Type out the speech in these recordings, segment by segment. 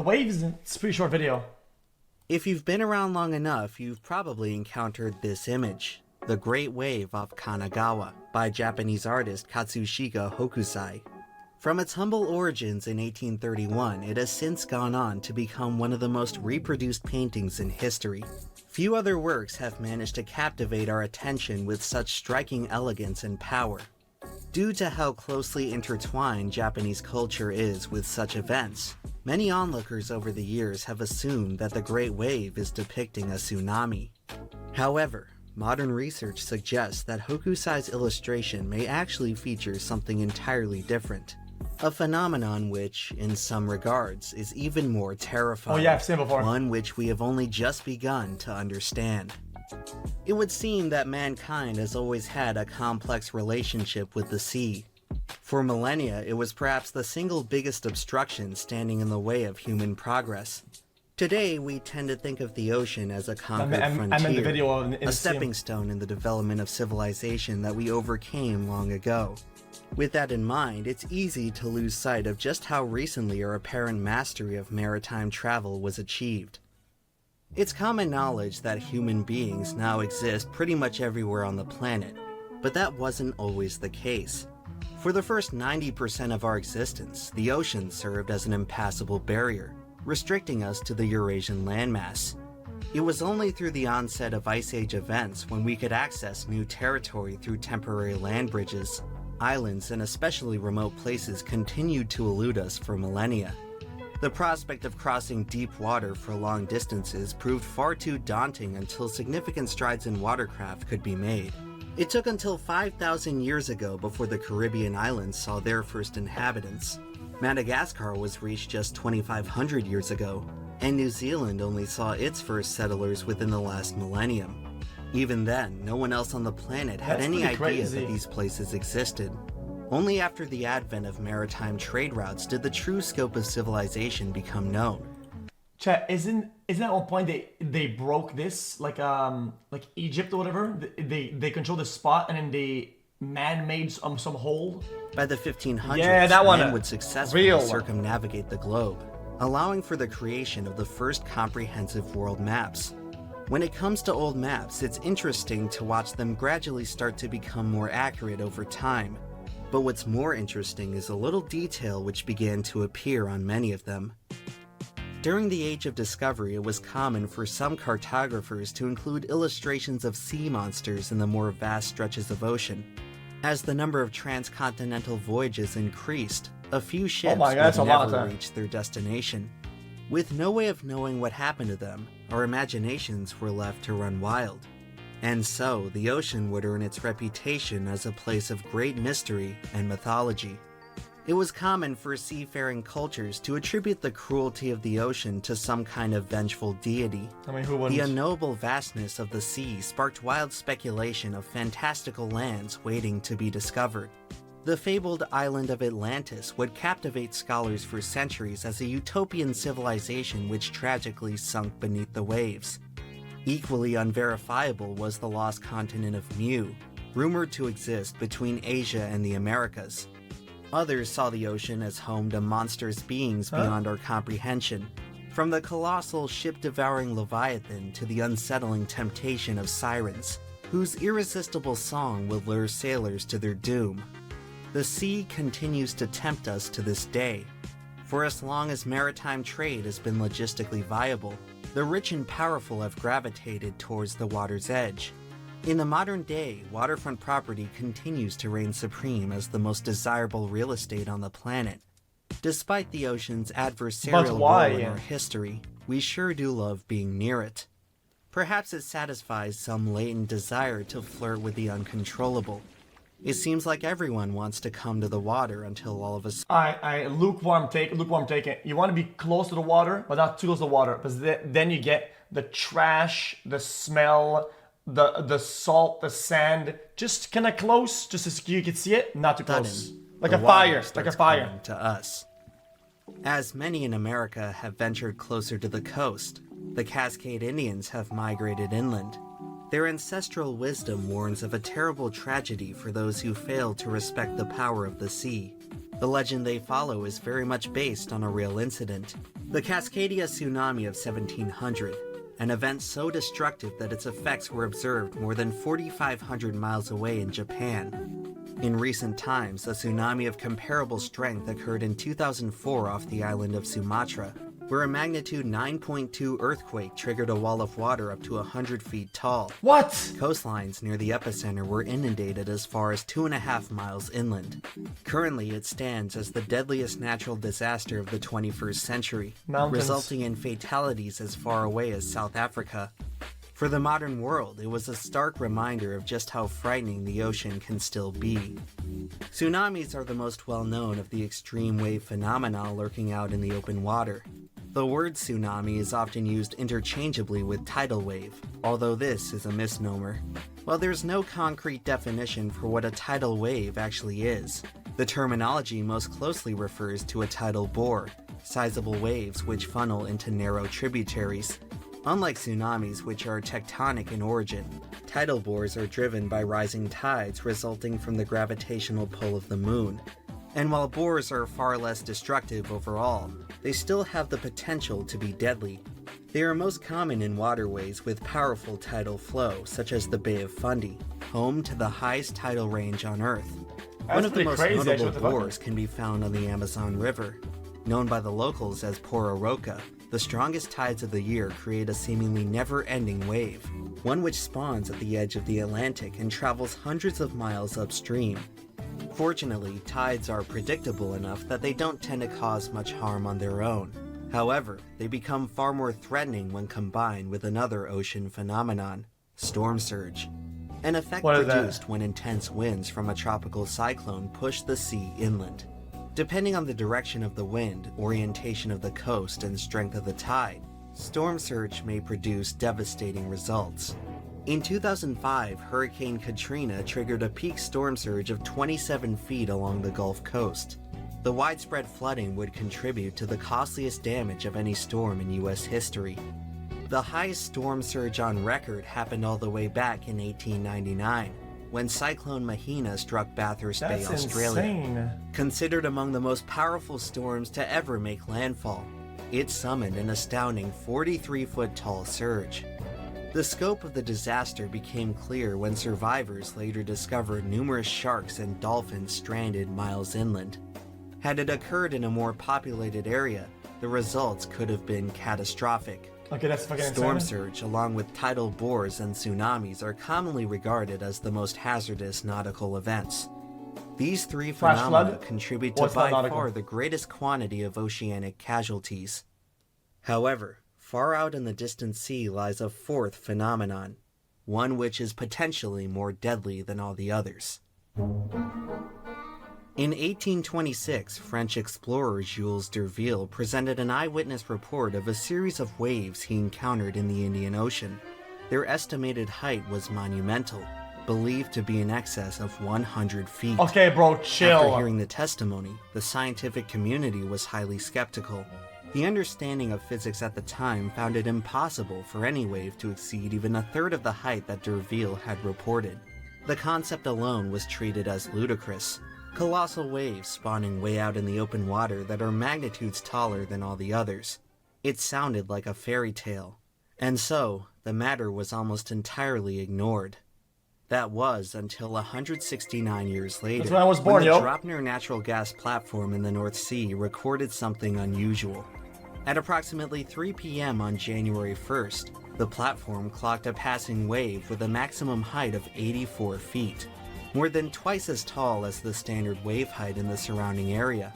The waves, it's a pretty short video. If you've been around long enough, you've probably encountered this image, the Great Wave off Kanagawa, by Japanese artist Katsushika Hokusai. From its humble origins in 1831, it has since gone on to become one of the most reproduced paintings in history. Few other works have managed to captivate our attention with such striking elegance and power. Due to how closely intertwined Japanese culture is with such events, many onlookers over the years have assumed that the Great Wave is depicting a tsunami. However, modern research suggests that Hokusai's illustration may actually feature something entirely different. A phenomenon which, in some regards, is even more terrifying. Oh yeah, I've seen it before. One which we have only just begun to understand. It would seem that mankind has always had a complex relationship with the sea. For millennia, it was perhaps the single biggest obstruction standing in the way of human progress. Today, we tend to think of the ocean as a conquered frontier, a stepping stone in the development of civilization that we overcame long ago. With that in mind, it's easy to lose sight of just how recently our apparent mastery of maritime travel was achieved. It's common knowledge that human beings now exist pretty much everywhere on the planet, but that wasn't always the case. For the first 90% of our existence, the ocean served as an impassable barrier, restricting us to the Eurasian landmass. It was only through the onset of Ice Age events when we could access new territory through temporary land bridges. Islands and especially remote places continued to elude us for millennia. The prospect of crossing deep water for long distances proved far too daunting until significant strides in watercraft could be made. It took until 5,000 years ago before the Caribbean islands saw their first inhabitants. Madagascar was reached just 2,500 years ago, and New Zealand only saw its first settlers within the last millennium. Even then, no one else on the planet had any idea that these places existed. Only after the advent of maritime trade routes did the true scope of civilization become known. Chat, isn't at one point they broke this like Egypt or whatever? They control the spot and then they man-made some hole. By the 1500s, yeah, that one, man would successfully circumnavigate the globe, allowing for the creation of the first comprehensive world maps. When it comes to old maps, it's interesting to watch them gradually start to become more accurate over time. But what's more interesting is a little detail which began to appear on many of them. During the Age of Discovery, it was common for some cartographers to include illustrations of sea monsters in the more vast stretches of ocean. As the number of transcontinental voyages increased, a few ships would never reach their destination. With no way of knowing what happened to them, our imaginations were left to run wild. And so, the ocean would earn its reputation as a place of great mystery and mythology. It was common for seafaring cultures to attribute the cruelty of the ocean to some kind of vengeful deity. I mean, who wouldn't? The unknowable vastness of the sea sparked wild speculation of fantastical lands waiting to be discovered. The fabled island of Atlantis would captivate scholars for centuries as a utopian civilization which tragically sunk beneath the waves. Equally unverifiable was the lost continent of Mu, rumored to exist between Asia and the Americas. Others saw the ocean as home to monstrous beings beyond our comprehension, from the colossal ship-devouring Leviathan to the unsettling temptation of sirens, whose irresistible song would lure sailors to their doom. The sea continues to tempt us to this day. For as long as maritime trade has been logistically viable, the rich and powerful have gravitated towards the water's edge. In the modern day, waterfront property continues to reign supreme as the most desirable real estate on the planet. Despite the ocean's adversarial role in our history, we sure do love being near it. Perhaps it satisfies some latent desire to flirt with the uncontrollable. It seems like everyone wants to come to the water until all of a sudden... lukewarm take it. You want to be close to the water, but not too close to the water, because then you get the trash, the smell, the salt, the sand, just kind of close, just as you can see it, not too close. Like a fire, to us. As many in America have ventured closer to the coast, the Cascade Indians have migrated inland. Their ancestral wisdom warns of a terrible tragedy for those who fail to respect the power of the sea. The legend they follow is very much based on a real incident. The Cascadia tsunami of 1700, an event so destructive that its effects were observed more than 4,500 miles away in Japan. In recent times, a tsunami of comparable strength occurred in 2004 off the island of Sumatra, where a magnitude 9.2 earthquake triggered a wall of water up to 100 feet tall. What? Coastlines near the epicenter were inundated as far as 2.5 miles inland. Currently, it stands as the deadliest natural disaster of the 21st century, Mountains. resulting in fatalities as far away as South Africa. For the modern world, it was a stark reminder of just how frightening the ocean can still be. Tsunamis are the most well-known of the extreme wave phenomena lurking out in the open water. The word tsunami is often used interchangeably with tidal wave, although this is a misnomer. While there's no concrete definition for what a tidal wave actually is, the terminology most closely refers to a tidal bore, sizable waves which funnel into narrow tributaries. Unlike tsunamis, which are tectonic in origin, tidal bores are driven by rising tides resulting from the gravitational pull of the moon. And while bores are far less destructive overall, they still have the potential to be deadly. They are most common in waterways with powerful tidal flow, such as the Bay of Fundy, home to the highest tidal range on Earth. One of the most notable bores can be found on the Amazon River. Known by the locals as Pororoca, the strongest tides of the year create a seemingly never-ending wave, one which spawns at the edge of the Atlantic and travels hundreds of miles upstream. Fortunately, tides are predictable enough that they don't tend to cause much harm on their own. However, they become far more threatening when combined with another ocean phenomenon, storm surge, an effect produced when intense winds from a tropical cyclone push the sea inland. Depending on the direction of the wind, orientation of the coast, and strength of the tide, storm surge may produce devastating results. In 2005, Hurricane Katrina triggered a peak storm surge of 27 feet along the Gulf Coast. The widespread flooding would contribute to the costliest damage of any storm in U.S. history. The highest storm surge on record happened all the way back in 1899, when Cyclone Mahina struck Bathurst Bay, Australia. Insane. Considered among the most powerful storms to ever make landfall, it summoned an astounding 43-foot-tall surge. The scope of the disaster became clear when survivors later discovered numerous sharks and dolphins stranded miles inland. Had it occurred in a more populated area, the results could have been catastrophic. Okay, that's fucking Storm insane. surge, along with tidal bores and tsunamis, are commonly regarded as the most hazardous nautical events. These three Flash phenomena flood? contribute to What's not by nautical? far the greatest quantity of oceanic casualties. However, far out in the distant sea lies a fourth phenomenon, one which is potentially more deadly than all the others. In 1826, French explorer Jules d'Urville presented an eyewitness report of a series of waves he encountered in the Indian Ocean. Their estimated height was monumental, believed to be in excess of 100 feet. Okay, bro, chill. After hearing the testimony, the scientific community was highly skeptical. The understanding of physics at the time found it impossible for any wave to exceed even a third of the height that d'Urville had reported. The concept alone was treated as ludicrous. Colossal waves spawning way out in the open water that are magnitudes taller than all the others. It sounded like a fairy tale. And so, the matter was almost entirely ignored. That was until 169 years later, That's when I was born, when the yo. Draupner natural gas platform in the North Sea recorded something unusual. At approximately 3 p.m. on January 1st, the platform clocked a passing wave with a maximum height of 84 feet. More than twice as tall as the standard wave height in the surrounding area.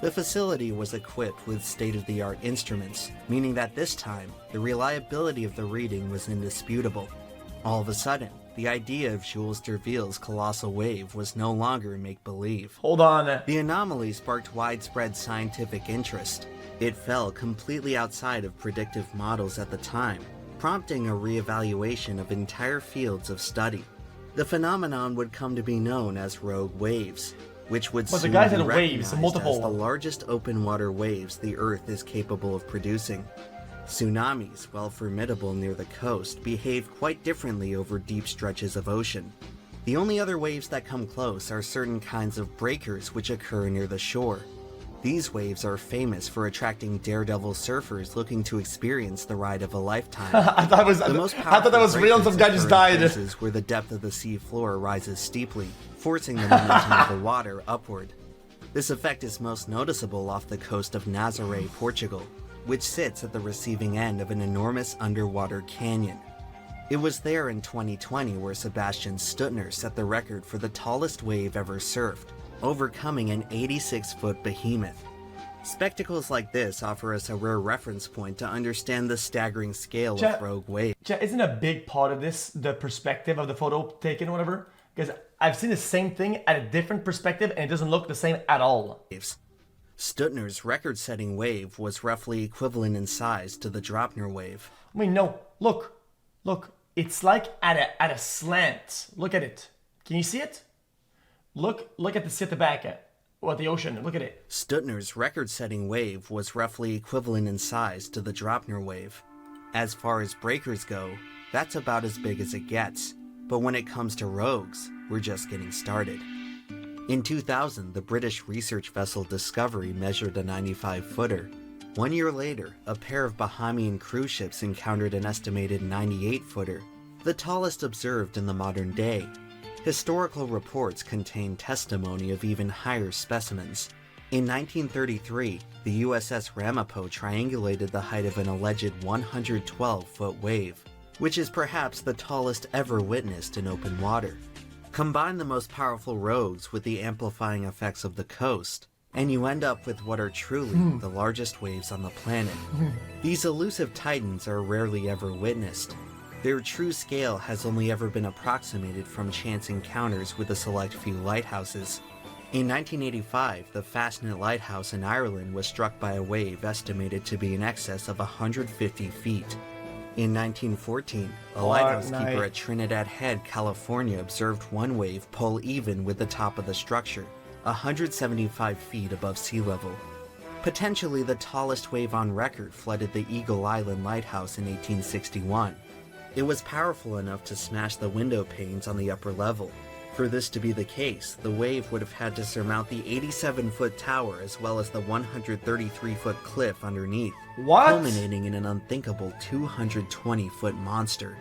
The facility was equipped with state-of-the-art instruments, meaning that this time, the reliability of the reading was indisputable. All of a sudden, the idea of Jules d'Urville's colossal wave was no longer make-believe. Hold on. The anomaly sparked widespread scientific interest. It fell completely outside of predictive models at the time, prompting a re-evaluation of entire fields of study. The phenomenon would come to be known as rogue waves, which would But the soon guy be said waves, recognized multiple. as the largest open water waves the Earth is capable of producing. Tsunamis, while formidable near the coast, behave quite differently over deep stretches of ocean. The only other waves that come close are certain kinds of breakers which occur near the shore. These waves are famous for attracting daredevil surfers looking to experience the ride of a lifetime. I thought that was real and some guy just died. Places where the depth of the sea floor rises steeply, forcing the momentum of the water upward. This effect is most noticeable off the coast of Nazaré, Portugal, which sits at the receiving end of an enormous underwater canyon. It was there in 2020 where Sebastian Stuttner set the record for the tallest wave ever surfed, overcoming an 86-foot behemoth. Spectacles like this offer us a rare reference point to understand the staggering scale of rogue waves. Isn't a big part of this the perspective of the photo taken or whatever? Because I've seen the same thing at a different perspective and it doesn't look the same at all. Stuttner's record-setting wave was roughly equivalent in size to the Dropner wave. I mean, no, look, it's like at a slant. Look at it. Can you see it? Look at the back at the ocean. Look at it. Stuttner's record-setting wave was roughly equivalent in size to the Dropner wave. As far as breakers go, that's about as big as it gets. But when it comes to rogues, we're just getting started. In 2000, the British research vessel Discovery measured a 95-footer. 1 year later, a pair of Bahamian cruise ships encountered an estimated 98-footer, the tallest observed in the modern day. Historical reports contain testimony of even higher specimens. In 1933, the USS Ramapo triangulated the height of an alleged 112-foot wave, which is perhaps the tallest ever witnessed in open water. Combine the most powerful rogues with the amplifying effects of the coast, and you end up with what are truly the largest waves on the planet. These elusive titans are rarely ever witnessed. Their true scale has only ever been approximated from chance encounters with a select few lighthouses. In 1985, the Fastnet Lighthouse in Ireland was struck by a wave estimated to be in excess of 150 feet. In 1914, a lighthouse keeper at Trinidad Head, California observed one wave pull even with the top of the structure, 175 feet above sea level. Potentially the tallest wave on record flooded the Eagle Island Lighthouse in 1861. It was powerful enough to smash the window panes on the upper level. For this to be the case, the wave would have had to surmount the 87-foot tower as well as the 133-foot cliff underneath, culminating in an unthinkable 220-foot monster.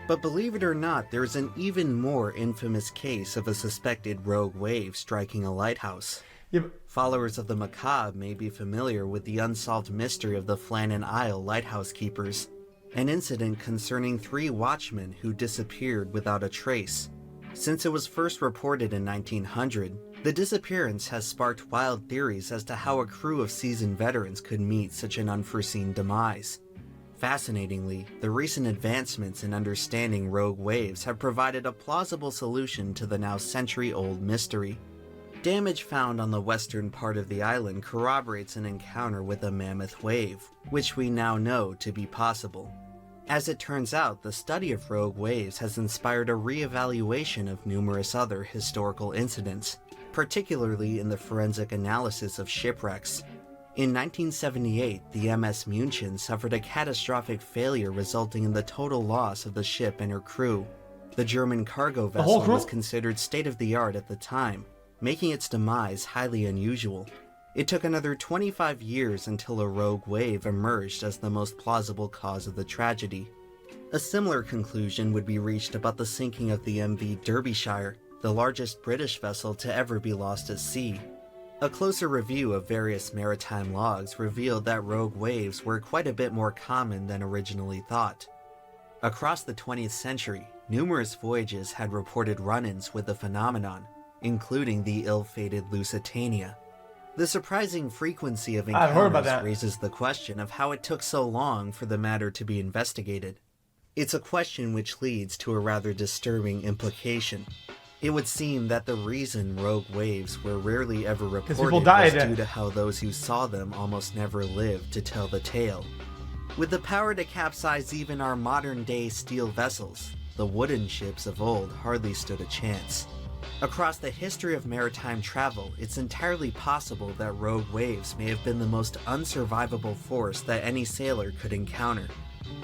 But believe it or not, there's an even more infamous case of a suspected rogue wave striking a lighthouse. Followers of the macabre may be familiar with the unsolved mystery of the Flannan Isle lighthouse keepers, an incident concerning 3 watchmen who disappeared without a trace. Since it was first reported in 1900, the disappearance has sparked wild theories as to how a crew of seasoned veterans could meet such an unforeseen demise. Fascinatingly, the recent advancements in understanding rogue waves have provided a plausible solution to the now century-old mystery. Damage found on the western part of the island corroborates an encounter with a mammoth wave, which we now know to be possible. As it turns out, the study of rogue waves has inspired a re-evaluation of numerous other historical incidents, particularly in the forensic analysis of shipwrecks. In 1978, the MS München suffered a catastrophic failure resulting in the total loss of the ship and her crew. The German cargo vessel was considered state-of-the-art at the time, making its demise highly unusual. It took another 25 years until a rogue wave emerged as the most plausible cause of the tragedy. A similar conclusion would be reached about the sinking of the MV Derbyshire, the largest British vessel to ever be lost at sea. A closer review of various maritime logs revealed that rogue waves were quite a bit more common than originally thought. Across the 20th century, numerous voyages had reported run-ins with the phenomenon, including the ill-fated Lusitania. The surprising frequency of encounters raises the question of how it took so long for the matter to be investigated. It's a question which leads to a rather disturbing implication. It would seem that the reason rogue waves were rarely ever reported was due to how those who saw them almost never lived to tell the tale. With the power to capsize even our modern-day steel vessels, the wooden ships of old hardly stood a chance. Across the history of maritime travel, it's entirely possible that rogue waves may have been the most unsurvivable force that any sailor could encounter.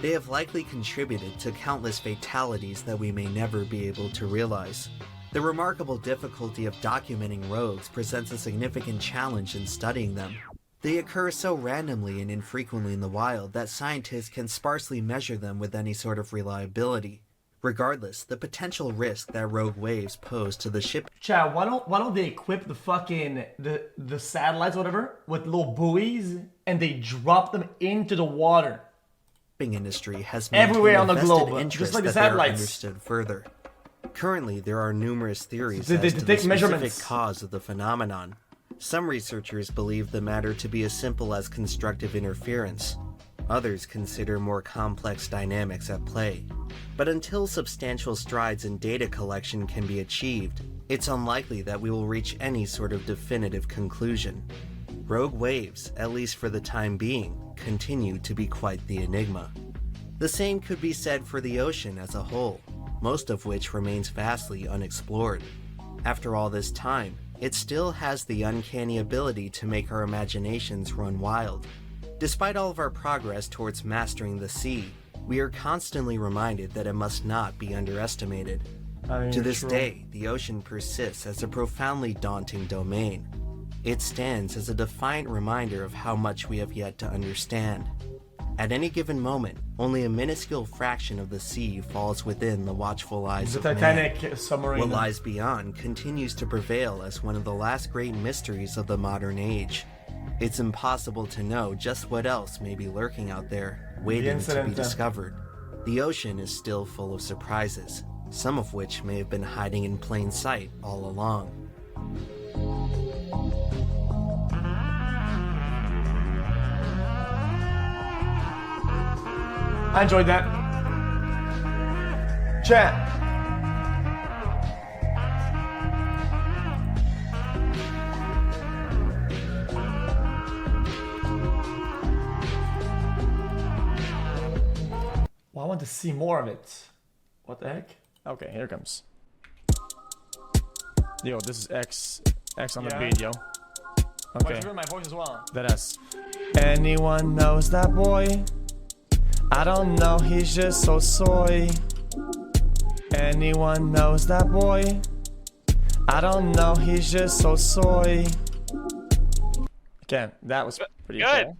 They have likely contributed to countless fatalities that we may never be able to realize. The remarkable difficulty of documenting rogues presents a significant challenge in studying them. They occur so randomly and infrequently in the wild that scientists can sparsely measure them with any sort of reliability. Regardless, the potential risk that rogue waves pose to the ship. Chad, why don't they equip the fucking the satellites or whatever with little buoys and they drop them into the water? Industry has everywhere on the vested globe, interest just like the that they are satellites. understood further. Currently, there are numerous theories They as to the take specific measurements. cause of the phenomenon. Some researchers believe the matter to be as simple as constructive interference. Others consider more complex dynamics at play. But until substantial strides in data collection can be achieved, it's unlikely that we will reach any sort of definitive conclusion. Rogue waves, at least for the time being, continue to be quite the enigma. The same could be said for the ocean as a whole, most of which remains vastly unexplored. After all this time, it still has the uncanny ability to make our imaginations run wild. Despite all of our progress towards mastering the sea, we are constantly reminded that it must not be underestimated. To this day, the ocean persists as a profoundly daunting domain. It stands as a defiant reminder of how much we have yet to understand. At any given moment, only a minuscule fraction of the sea falls within the watchful eyes The of man. Titanic submarine. What lies beyond continues to prevail as one of the last great mysteries of the modern age. It's impossible to know just what else may be lurking out there, waiting to be discovered. The ocean is still full of surprises, some of which may have been hiding in plain sight all along. I enjoyed that. Chat. Well, I want to see more of it. What the heck? Okay, here it comes. Yo, this is X on the beat, yo. Okay. My voice as well. That S. Anyone knows that boy? I don't know, he's just so soy. Anyone knows that boy? I don't know, he's just so soy. Again, that was pretty good. cool.